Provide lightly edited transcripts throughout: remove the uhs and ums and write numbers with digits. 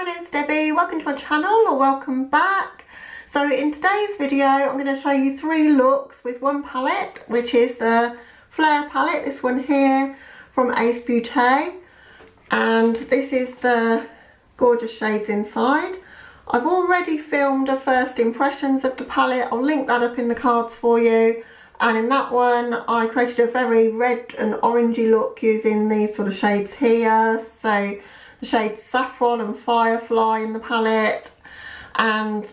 my name's Debbie, welcome to my channel or welcome back. So in today's video I'm going to show you 3 looks with one palette, which is the Flair palette, this one here from Ace Beauté, and this is the gorgeous shades inside. I've already filmed a first impressions of the palette, I'll link that up in the cards for you. And in that one I created a very red and orangey look using these sort of shades here. So the shades Saffron and Firefly in the palette. And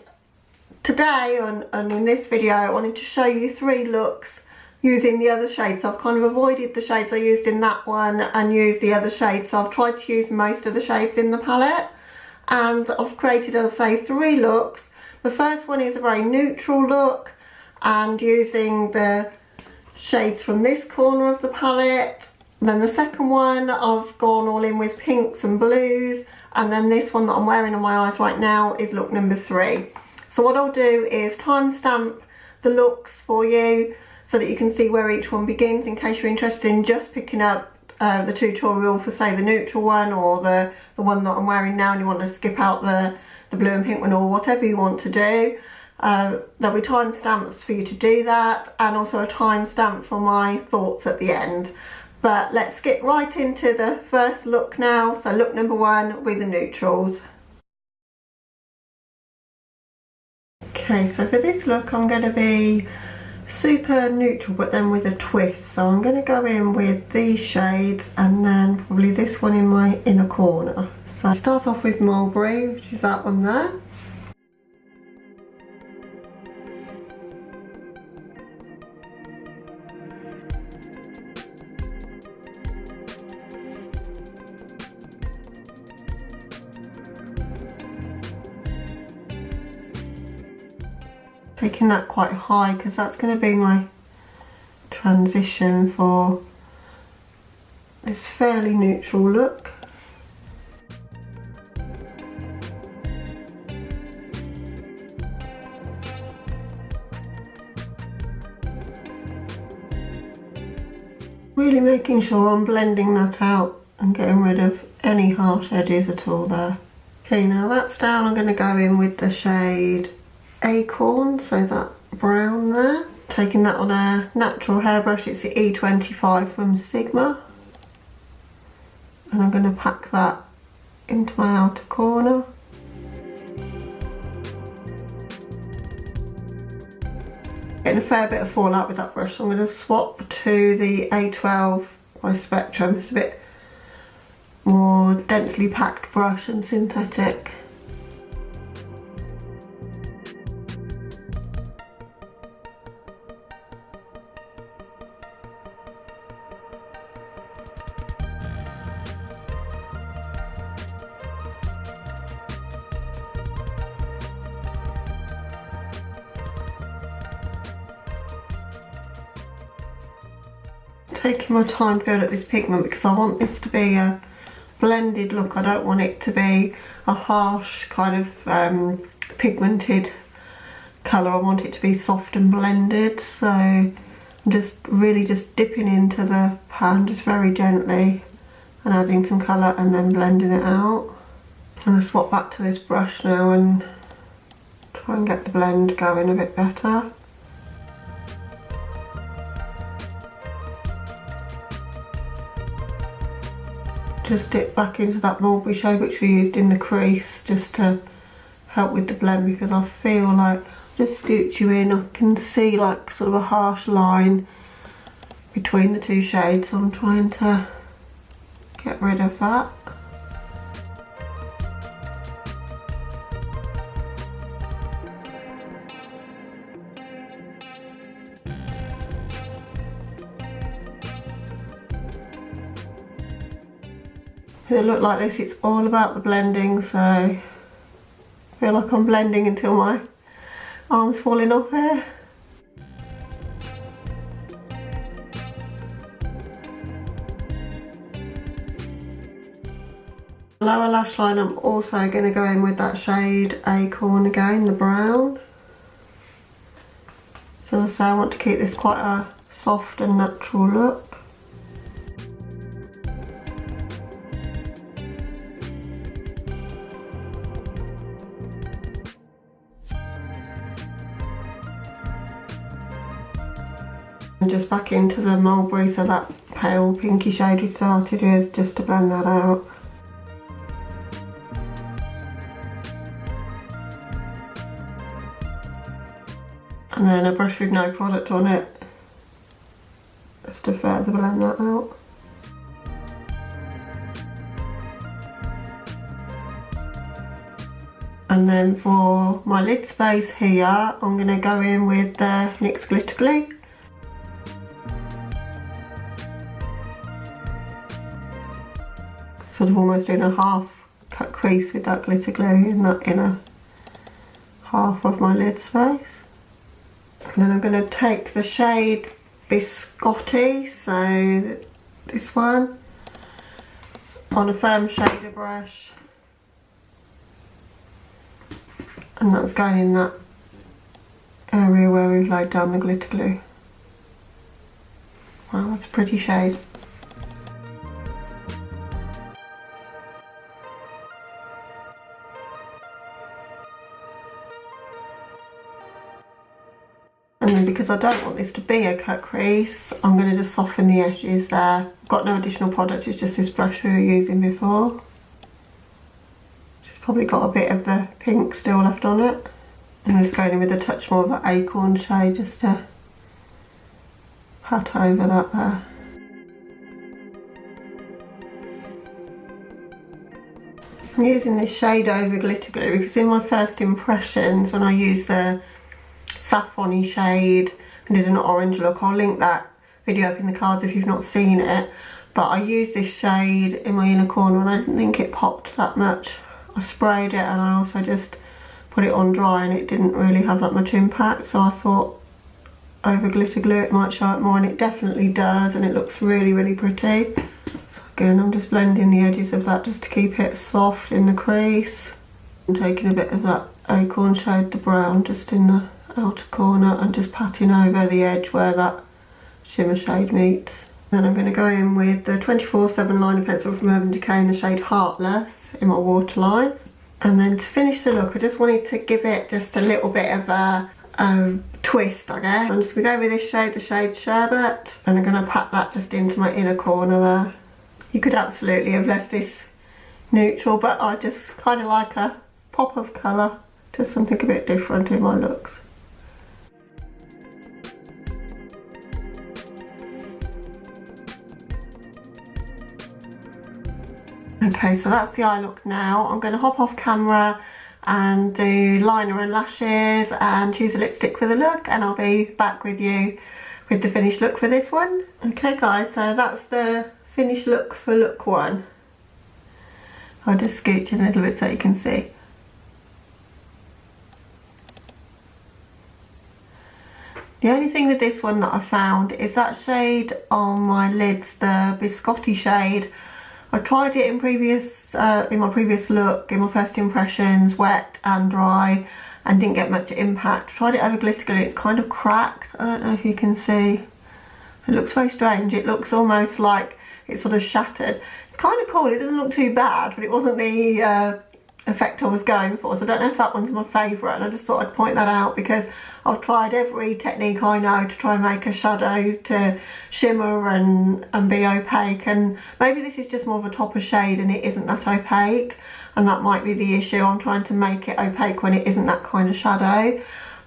today and in this video I wanted to show you 3 looks using the other shades. I've kind of avoided the shades I used in that one and used the other shades. So I've tried to use most of the shades in the palette. And I've created, as I say, 3 looks. The first one is a very neutral look and using the shades from this corner of the palette. Then the second one I've gone all in with pinks and blues, and then this one that I'm wearing on my eyes right now is look number 3. So what I'll do is timestamp the looks for you so that you can see where each one begins in case you're interested in just picking up the tutorial for, say, the neutral one or the one that I'm wearing now and you want to skip out the blue and pink one, or whatever you want to do. There'll be timestamps for you to do that, and also a timestamp for my thoughts at the end. But let's get right into the first look now. So look number 1 with the neutrals. Okay, so for this look I'm going to be super neutral but then with a twist. So I'm going to go in with these shades and then probably this one in my inner corner. So start off with Mulberry, which is that one there. Taking that quite high because that's going to be my transition for this fairly neutral look. Really making sure I'm blending that out and getting rid of any harsh edges at all there. Okay, now that's down, I'm going to go in with the shade Acorn, so that brown there. Taking that on a natural hairbrush, it's the E25 from Sigma. And I'm going to pack that into my outer corner. Getting a fair bit of fallout with that brush, so I'm going to swap to the A12 by Spectrum. It's a bit more densely packed brush and synthetic. Taking my time to build up this pigment because I want this to be a blended look. I don't want it to be a harsh kind of pigmented colour. I want it to be soft and blended. So I'm just really just dipping into the pan just very gently and adding some colour and then blending it out. I'm going to swap back to this brush now and try and get the blend going a bit better. Just dip back into that mulberry shade which we used in the crease just to help with the blend, because I feel like just scooch you in, I can see like sort of a harsh line between the 2 shades, so I'm trying to get rid of that. With a look like this, it's all about the blending, so I feel like I'm blending until my arm's falling off here. Lower lash line, I'm also going to go in with that shade Acorn again, the brown. So as I say, I want to keep this quite a soft and natural look. And just back into the mulberry, so that pale pinky shade we started with, just to blend that out. And then a brush with no product on it, just to further blend that out. And then for my lid space here, I'm going to go in with the NYX glitter glue. Sort of almost doing a half cut crease with that glitter glue in that inner half of my lid space. And then I'm going to take the shade Biscotti, so this one, on a firm shader brush, and that's going in that area where we've laid down the glitter glue. Wow, that's a pretty shade. And then because I don't want this to be a cut crease, I'm going to just soften the edges there. I've got no additional product, it's just this brush we were using before. It's probably got a bit of the pink still left on it. I'm just going in with a touch more of that acorn shade just to pat over that there. I'm using this shade over glitter glue because in my first impressions, when I used the saffron-y shade and did an orange look, I'll link that video up in the cards if you've not seen it, but I used this shade in my inner corner and I didn't think it popped that much. I sprayed it and I also just put it on dry and it didn't really have that much impact, so I thought over glitter glue it might show it more, and it definitely does, and it looks really, really pretty. So again, I'm just blending the edges of that just to keep it soft in the crease. I'm taking a bit of that acorn shade, the brown, just in the outer corner and just patting over the edge where that shimmer shade meets. Then I'm going to go in with the 24/7 liner pencil from Urban Decay in the shade Heartless in my waterline. And then to finish the look, I just wanted to give it just a little bit of a twist, I guess. I'm just going to go with this shade, the shade Sherbet, and I'm going to pat that just into my inner corner there. You could absolutely have left this neutral, but I just kind of like a pop of colour, just something a bit different in my looks. Okay, so that's the eye look now. I'm going to hop off camera and do liner and lashes and choose a lipstick for the look, and I'll be back with you with the finished look for this one. Okay guys, so that's the finished look for look one. I'll just scooch in a little bit so you can see. The only thing with this one that I found is that shade on my lids, the Biscotti shade. I tried it in my previous look, in my first impressions, wet and dry, and didn't get much impact. Tried it over glitter glue, it's kind of cracked. I don't know if you can see. It looks very strange. It looks almost like it's sort of shattered. It's kind of cool, it doesn't look too bad, but it wasn't the effect I was going for, so I don't know if that one's my favourite, and I just thought I'd point that out because I've tried every technique I know to try and make a shadow to shimmer and be opaque, and maybe this is just more of a topper shade and it isn't that opaque, and that might be the issue. I'm trying to make it opaque when it isn't that kind of shadow.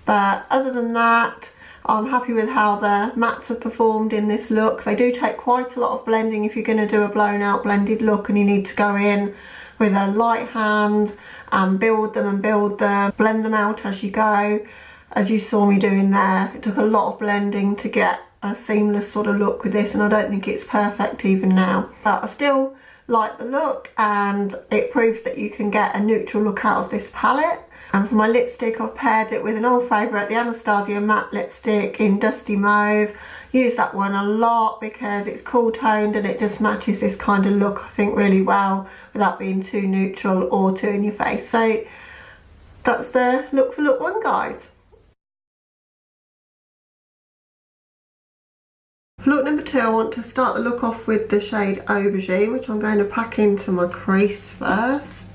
But other than that, I'm happy with how the mattes have performed in this look. They do take quite a lot of blending if you're going to do a blown out blended look, and you need to go in with a light hand and build them, blend them out as you go. As you saw me doing there, it took a lot of blending to get a seamless sort of look with this, and I don't think it's perfect even now. But I still like the look, and it proves that you can get a neutral look out of this palette. And for my lipstick, I've paired it with an old favourite, the Anastasia matte lipstick in Dusty Mauve. Use that one a lot because it's cool toned and it just matches this kind of look, I think, really well without being too neutral or too in your face. So that's the look for look one, guys. For look number two, I want to start the look off with the shade Aubergine, which I'm going to pack into my crease first.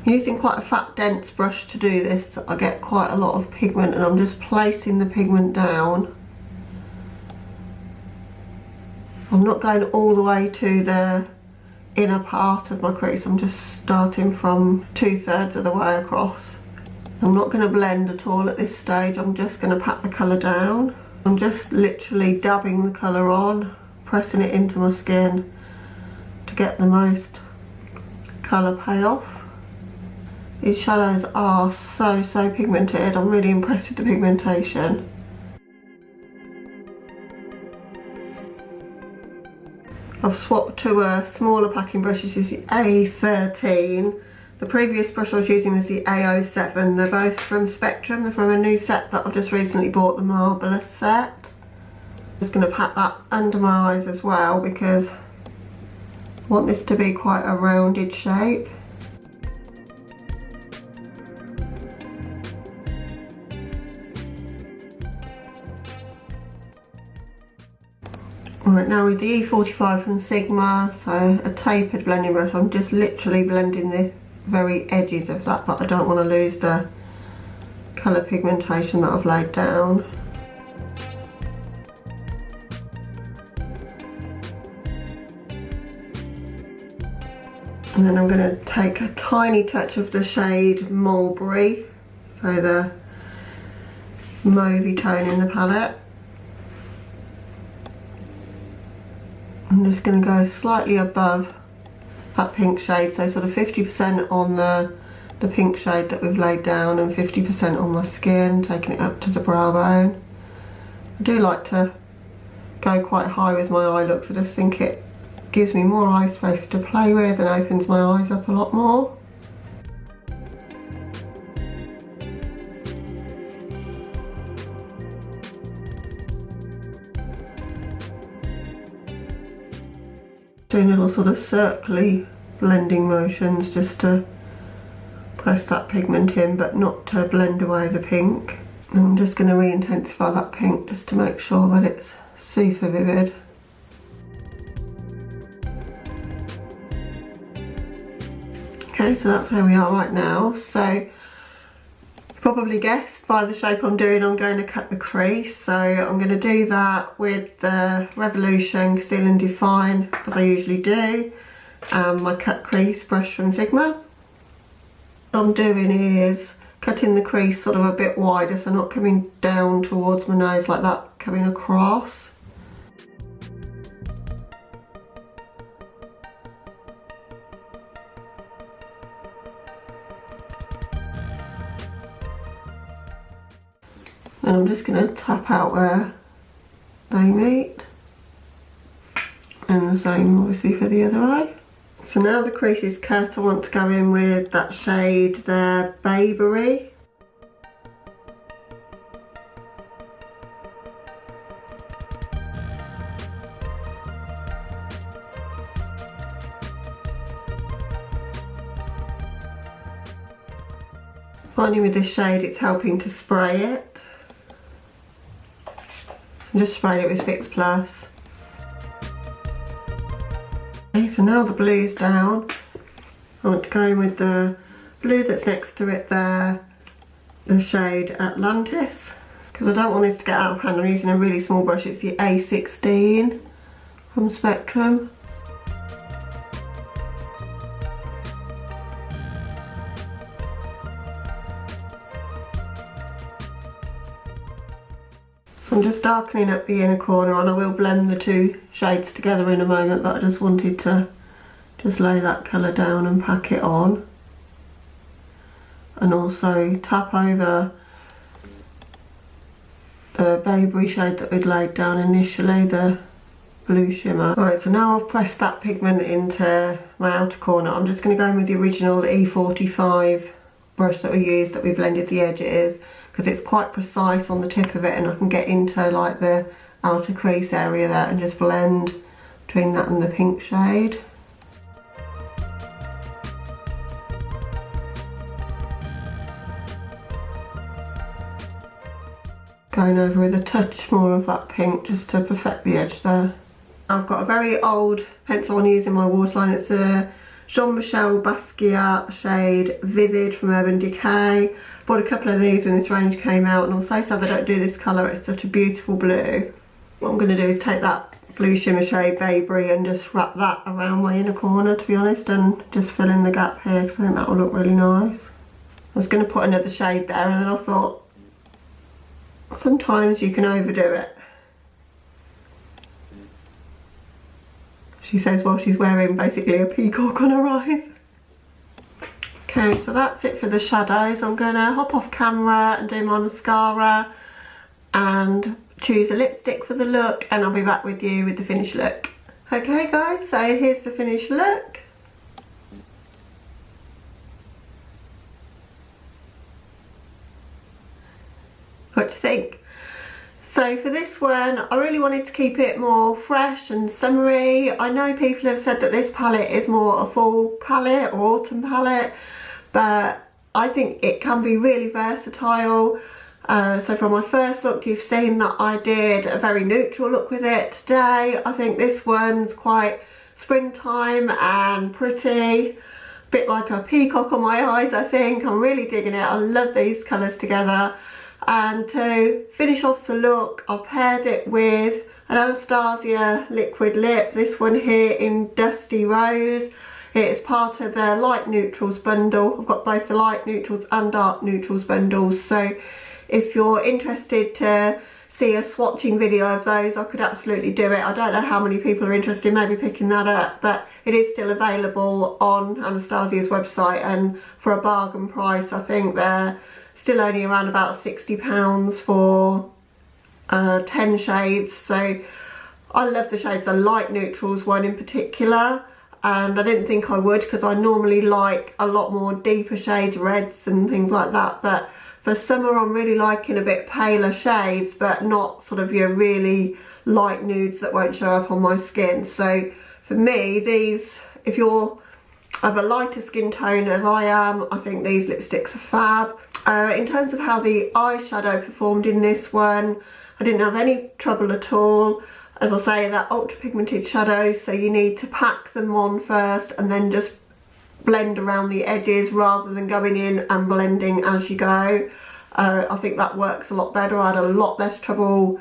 I'm using quite a fat, dense brush to do this, so I get quite a lot of pigment, and I'm just placing the pigment down I'm not going all the way to the inner part of my crease. I'm just starting from 2/3 of the way across. I'm not going to blend at all at this stage. I'm just going to pat the colour down. I'm just literally dabbing the colour on, pressing it into my skin to get the most colour payoff. These shadows are so pigmented. I'm really impressed with the pigmentation. I've swapped to a smaller packing brush. This is the A13. The previous brush I was using was the A07. They're both from Spectrum. They're from a new set that I've just recently bought, the Marvellous set. I'm just going to pat that under my eyes as well because I want this to be quite a rounded shape. Right, now with the E45 from Sigma, so a tapered blending brush, I'm just literally blending the very edges of that, but I don't want to lose the colour pigmentation that I've laid down. And then I'm going to take a tiny touch of the shade Mulberry, so the mauvey tone in the palette. I'm just going to go slightly above that pink shade, so sort of 50% on the pink shade that we've laid down and 50% on my skin, taking it up to the brow bone. I do like to go quite high with my eye looks. I just think it gives me more eye space to play with and opens my eyes up a lot more. Doing little sort of circly blending motions just to press that pigment in, but not to blend away the pink. And I'm just going to re-intensify that pink just to make sure that it's super vivid. Okay, so that's where we are right now. So probably guessed by the shape I'm doing, I'm going to cut the crease. So I'm going to do that with the Revolution Conceal and Define, as I usually do. My cut crease brush from Sigma. What I'm doing is cutting the crease sort of a bit wider, so not coming down towards my nose like that, coming across. And I'm just going to tap out where they meet. And the same obviously for the other eye. So now the crease is cut, I want to go in with that shade there, Babery. Finding with this shade it's helping to spray it. I'm just spraying it with Fix Plus. Okay, so now the blue's down. I want to go in with the blue that's next to it there, the shade Atlantis, because I don't want this to get out of hand. I'm using a really small brush. It's the A16 from Spectrum. I'm just darkening up the inner corner, and I will blend the two shades together in a moment, but I just wanted to just lay that colour down and pack it on. And also tap over the Babery shade that we'd laid down initially, the blue shimmer. Alright, so now I've pressed that pigment into my outer corner. I'm just going to go in with the original E45 brush that we used, that we blended the edges, because it's quite precise on the tip of it, and I can get into like the outer crease area there and just blend between that and the pink shade. Going over with a touch more of that pink just to perfect the edge there. I've got a very old pencil I'm using in my waterline. It's a Jean-Michel Basquiat shade Vivid from Urban Decay. Bought a couple of these when this range came out, and I'm so sad they don't do this colour. It's such a beautiful blue. What I'm going to do is take that blue shimmer shade Baby and just wrap that around my inner corner, to be honest, and just fill in the gap here because I think that will look really nice. I was going to put another shade there and then I thought sometimes you can overdo it. She says while she's wearing basically a peacock on her eyes. Okay, so that's it for the shadows. I'm going to hop off camera and do my mascara and choose a lipstick for the look, and I'll be back with you with the finished look. Okay guys, so here's the finished look. What do you think? So for this one, I really wanted to keep it more fresh and summery. I know people have said that this palette is more a fall palette or autumn palette, but I think it can be really versatile. So for my first look, you've seen that I did a very neutral look with it today. I think this one's quite springtime and pretty, a bit like a peacock on my eyes. I think I'm really digging it. I love these colours together. And to finish off the look, I paired it with an Anastasia liquid lip, this one here in Dusty Rose. It's part of the light neutrals bundle. I've got both the light neutrals and dark neutrals bundles, so if you're interested to see a swatching video of those, I could absolutely do it. I don't know how many people are interested in maybe picking that up, but it is still available on Anastasia's website, and for a bargain price. I think they're still only around about £60 for 10 shades. So I love the shades, the light neutrals one in particular, and I didn't think I would because I normally like a lot more deeper shades, reds and things like that, but for summer I'm really liking a bit paler shades, but not sort of your really light nudes that won't show up on my skin. So for me, these, if you're of a lighter skin tone as I am, I think these lipsticks are fab. In terms of how the eyeshadow performed in this one, I didn't have any trouble at all. As I say, they're ultra pigmented shadows, so you need to pack them on first and then just blend around the edges rather than going in and blending as you go. I think that works a lot better. I had a lot less trouble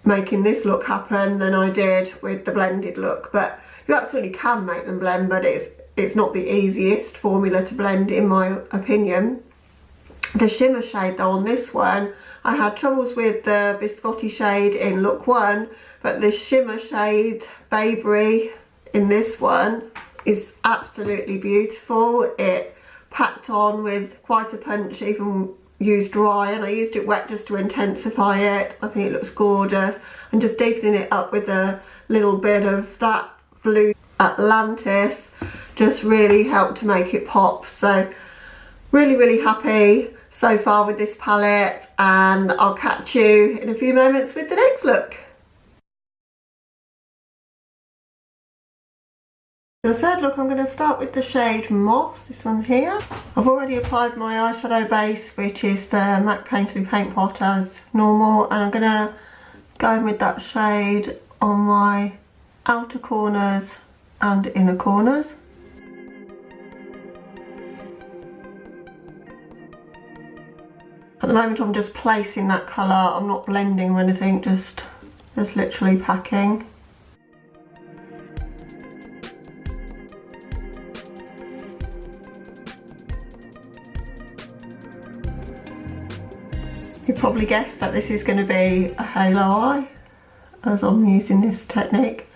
making this look happen than I did with the blended look, but you absolutely can make them blend, but it's not the easiest formula to blend in my opinion. The shimmer shade though on this one, I had troubles with the biscotti shade in look 1, but the shimmer shade Baby in this one is absolutely beautiful. It packed on with quite a punch, even used dry, and I used it wet just to intensify it. I think it looks gorgeous, and just deepening it up with a little bit of that blue Atlantis just really helped to make it pop. So really happy so far with this palette, and I'll catch you in a few moments with the next look. The third look, I'm going to start with the shade Moss, this one here. I've already applied my eyeshadow base, which is the MAC Painterly Paint Pot as normal, and I'm going to go in with that shade on my outer corners and inner corners. At the moment I'm just placing that colour, I'm not blending or anything, just literally packing. You probably guessed that this is going to be a halo eye as I'm using this technique.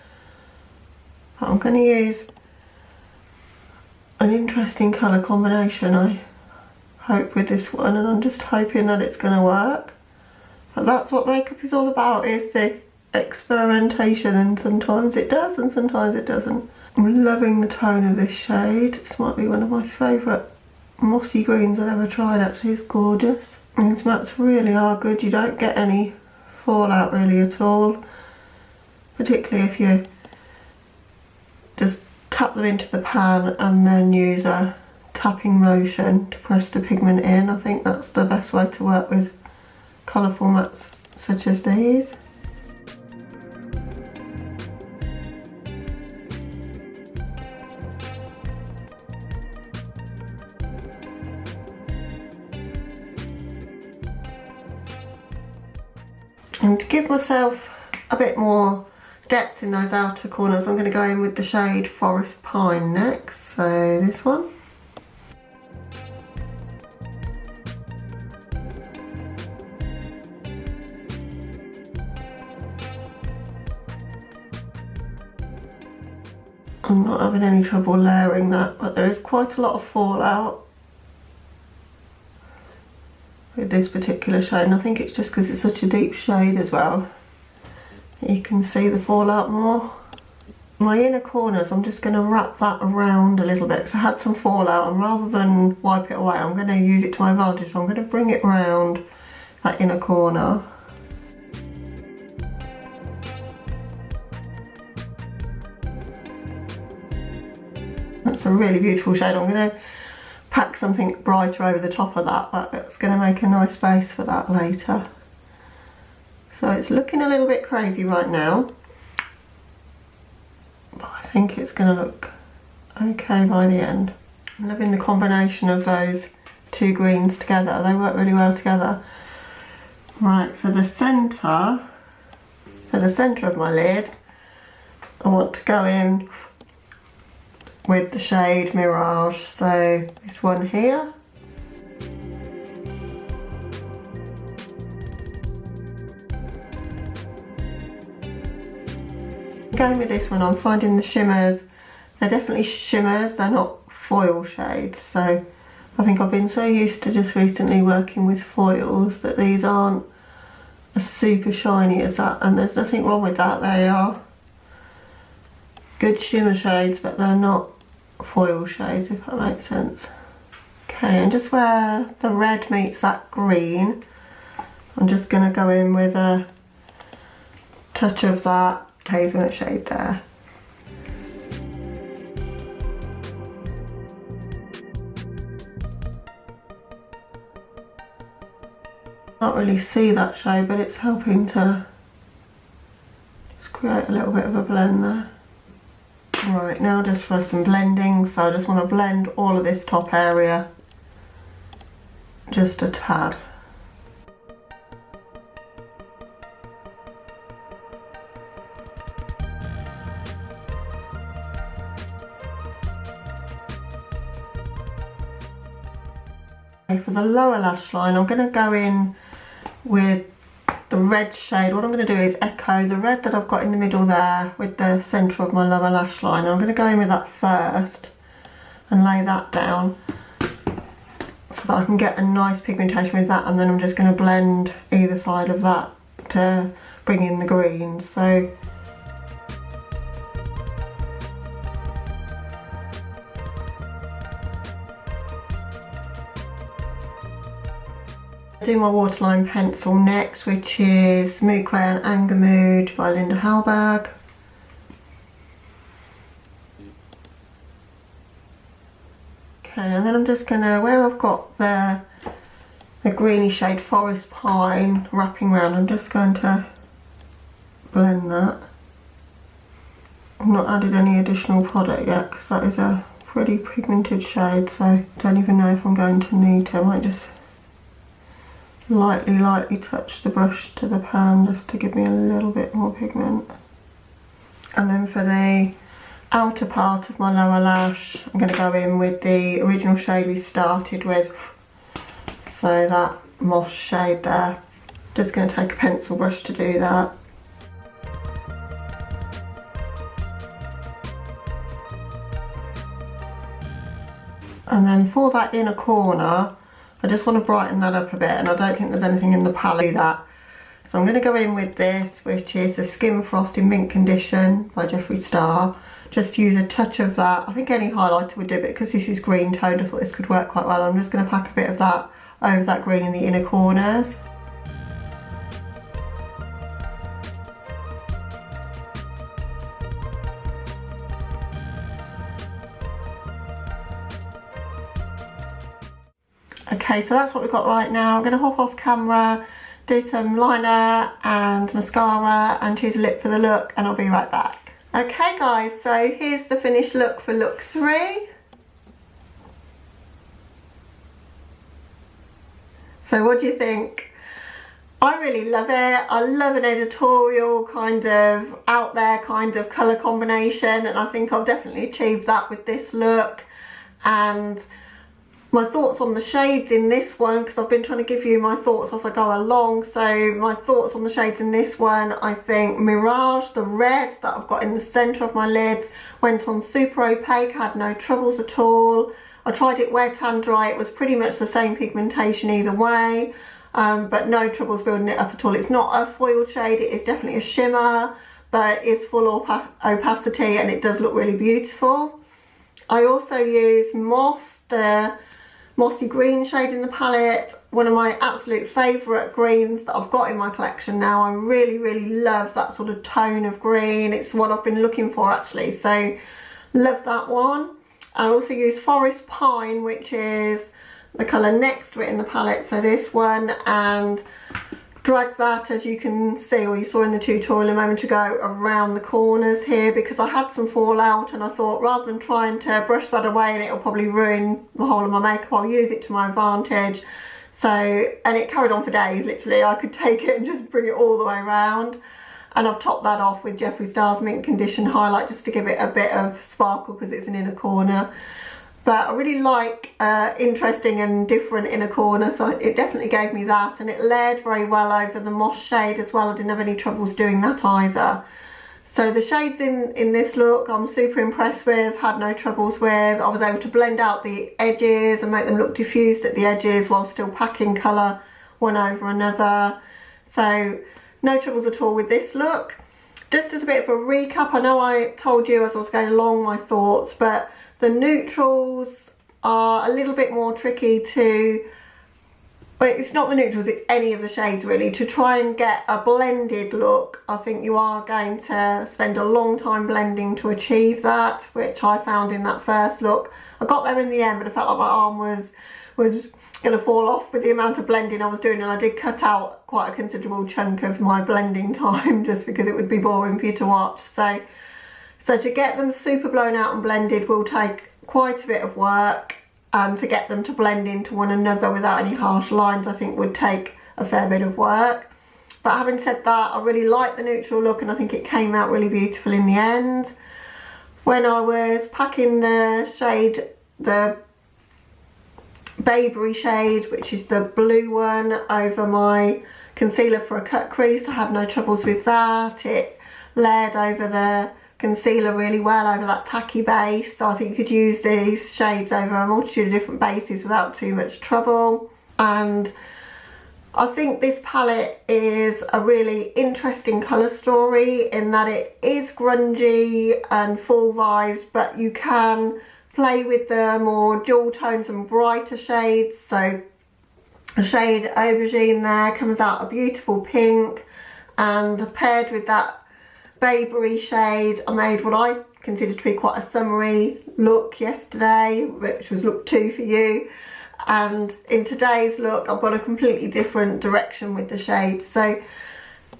But I'm going to use an interesting colour combination, I hope, with this one, and I'm just hoping that it's going to work. But that's what makeup is all about, is the experimentation, and sometimes it does and sometimes it doesn't. I'm loving the tone of this shade. This might be one of my favourite mossy greens I've ever tried actually. It's gorgeous. And these mats really are good. You don't get any fallout really at all, particularly if you just tap them into the pan and then use a tapping motion to press the pigment in. I think that's the best way to work with colourful mats such as these. And to give myself a bit more depth in those outer corners, I'm going to go in with the shade Forest Pine next, so this one. I'm not having any trouble layering that, but there is quite a lot of fallout with this particular shade, and I think it's just because it's such a deep shade as well. You can see the fallout more. My inner corners, I'm just going to wrap that around a little bit because I had some fallout, and rather than wipe it away, I'm going to use it to my advantage. So I'm going to bring it round that inner corner. That's a really beautiful shade. I'm going to pack something brighter over the top of that, but it's going to make a nice base for that later. So it's looking a little bit crazy right now, but I think it's going to look okay by the end. I'm loving the combination of those two greens together. They work really well together. Right, for the centre of my lid, I want to go in with the shade Mirage, so this one here. Going with this one, I'm finding the shimmers, they're definitely shimmers, they're not foil shades, so I think I've been so used to just recently working with foils that these aren't as super shiny as that, and there's nothing wrong with that. They are good shimmer shades, but they're not foil shades, if that makes sense. Okay, and just where the red meets that green, I'm just going to go in with a touch of that hazelnut shade there. Can't really see that shade, but it's helping to just create a little bit of a blend there. Right, now just for some blending, so I just want to blend all of this top area just a tad. For the lower lash line, I'm going to go in with the red shade. What I'm going to do is echo the red that I've got in the middle there with the centre of my lower lash line. I'm going to go in with that first and lay that down so that I can get a nice pigmentation with that, and then I'm just going to blend either side of that to bring in the greens. So I do my waterline pencil next, which is Mood Crayon Anger Mood by Linda Hallberg. Okay, and then I'm just gonna, where I've got the greeny shade Forest Pine wrapping around, I'm just going to blend that. I've not added any additional product yet because that is a pretty pigmented shade, so I don't even know if I'm going to need to. I might just lightly touch the brush to the pan just to give me a little bit more pigment. And then for the outer part of my lower lash, I'm going to go in with the original shade we started with, so that moss shade there. Just going to take a pencil brush to do that. And then for that inner corner, I just want to brighten that up a bit, and I don't think there's anything in the palette that. So I'm going to go in with this, which is the Skin Frost in Mint Condition by Jeffree Star. Just use a touch of that. I think any highlighter would do it, because this is green toned. I thought this could work quite well. I'm just going to pack a bit of that over that green in the inner corners. Okay, so that's what we've got right now. I'm going to hop off camera, do some liner and mascara and choose a lip for the look, and I'll be right back. Okay guys, so here's the finished look for look 3. So what do you think? I really love it. I love an editorial kind of out there kind of colour combination, and I think I've definitely achieved that with this look. And my thoughts on the shades in this one, because I've been trying to give you my thoughts as I go along. So my thoughts on the shades in this one, I think Mirage, the red that I've got in the centre of my lids, went on super opaque, had no troubles at all. I tried it wet and dry, it was pretty much the same pigmentation either way. But no troubles building it up at all. It's not a foiled shade, it is definitely a shimmer, but it's full opacity and it does look really beautiful. I also use Moss, the mossy green shade in the palette, one of my absolute favourite greens that I've got in my collection now. I really love that sort of tone of green. It's what I've been looking for actually, so love that one. I also use Forest Pine, which is the colour next to it in the palette, so this one, and drag that, as you can see, or you saw in the tutorial a moment ago, around the corners here, because I had some fallout and I thought rather than trying to brush that away and it'll probably ruin the whole of my makeup, I'll use it to my advantage. So, and it carried on for days, literally. I could take it and just bring it all the way around. And I've topped that off with Jeffree Star's Mint Condition Highlight just to give it a bit of sparkle because it's an inner corner. But I really like interesting and different inner corner, so it definitely gave me that, and it layered very well over the Moss shade as well. I didn't have any troubles doing that either. So the shades in this look I'm super impressed with, had no troubles with. I was able to blend out the edges and make them look diffused at the edges while still packing colour one over another. So no troubles at all with this look. Just as a bit of a recap, I know I told you as I was going along my thoughts, but the neutrals are a little bit more tricky to, well, it's not the neutrals, it's any of the shades really. To try and get a blended look, I think you are going to spend a long time blending to achieve that, which I found in that first look. I got there in the end, but I felt like my arm was going to fall off with the amount of blending I was doing, and I did cut out quite a considerable chunk of my blending time just because it would be boring for you to watch. So to get them super blown out and blended will take quite a bit of work, and to get them to blend into one another without any harsh lines I think would take a fair bit of work. But having said that, I really like the neutral look and I think it came out really beautiful in the end. When I was packing the shade, the Babery shade, which is the blue one, over my concealer for a cut crease, I had no troubles with that. It layered over the concealer really well over that tacky base, so I think you could use these shades over a multitude of different bases without too much trouble. And I think this palette is a really interesting colour story in that it is grungy and full vibes, but you can play with the more jewel tones and brighter shades. So the shade Aubergine there comes out a beautiful pink, and paired with that Babery shade, I made what I consider to be quite a summery look yesterday, which was look 2 for you. And in today's look, I've got a completely different direction with the shades. So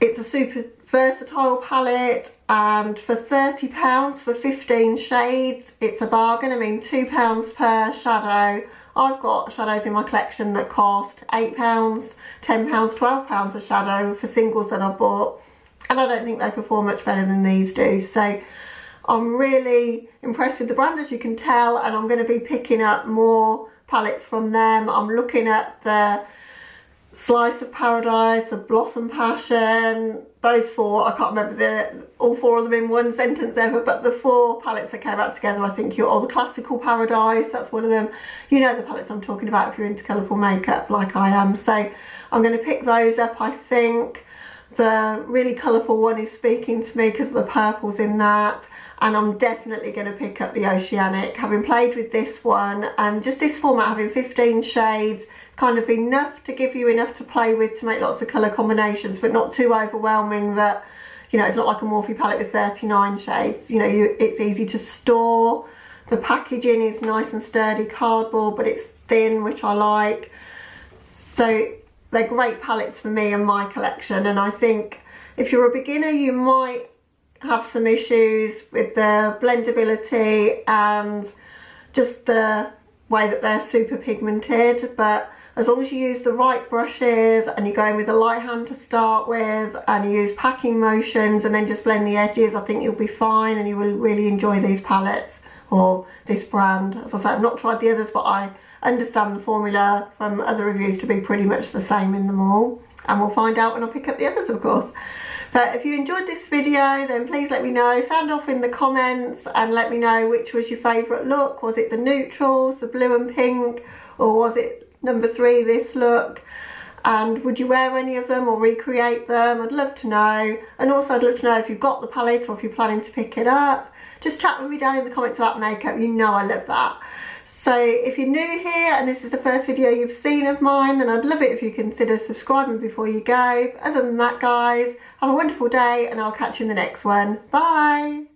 it's a super versatile palette, and for £30 for 15 shades, it's a bargain. I mean, £2 per shadow. I've got shadows in my collection that cost £8, £10, £12 a shadow for singles that I've bought. And I don't think they perform much better than these do. So I'm really impressed with the brand, as you can tell, and I'm going to be picking up more palettes from them. I'm looking at the Slice of Paradise, the Blossom Passion, those 4, I can't remember all 4 of them in one sentence ever, but the 4 palettes that came out together, I think or the Classical Paradise, that's one of them. You know the palettes I'm talking about if you're into colourful makeup like I am. So I'm going to pick those up. I think the really colourful one is speaking to me because of the purples in that, and I'm definitely going to pick up the Oceanic. Having played with this one, and just this format having 15 shades, kind of enough to give you enough to play with to make lots of colour combinations, but not too overwhelming that, you know, it's not like a Morphe palette with 39 shades. You know, it's easy to store. The packaging is nice and sturdy cardboard, but it's thin, which I like. So they're great palettes for me and my collection, and I think if you're a beginner you might have some issues with the blendability and just the way that they're super pigmented, but as long as you use the right brushes and you're going with a light hand to start with and you use packing motions and then just blend the edges, I think you'll be fine and you will really enjoy these palettes or this brand. As I said, I've not tried the others, but I understand the formula from other reviews to be pretty much the same in them all, and we'll find out when I pick up the others, of course. But if you enjoyed this video, then please let me know. Sound off in the comments and let me know which was your favourite look. Was it the neutrals, the blue and pink, or was it number 3, this look? And would you wear any of them or recreate them? I'd love to know. And also I'd love to know if you've got the palette or if you're planning to pick it up. Just chat with me down in the comments about makeup. You know I love that. So if you're new here and this is the first video you've seen of mine, then I'd love it if you consider subscribing before you go. But other than that, guys, have a wonderful day and I'll catch you in the next one. Bye.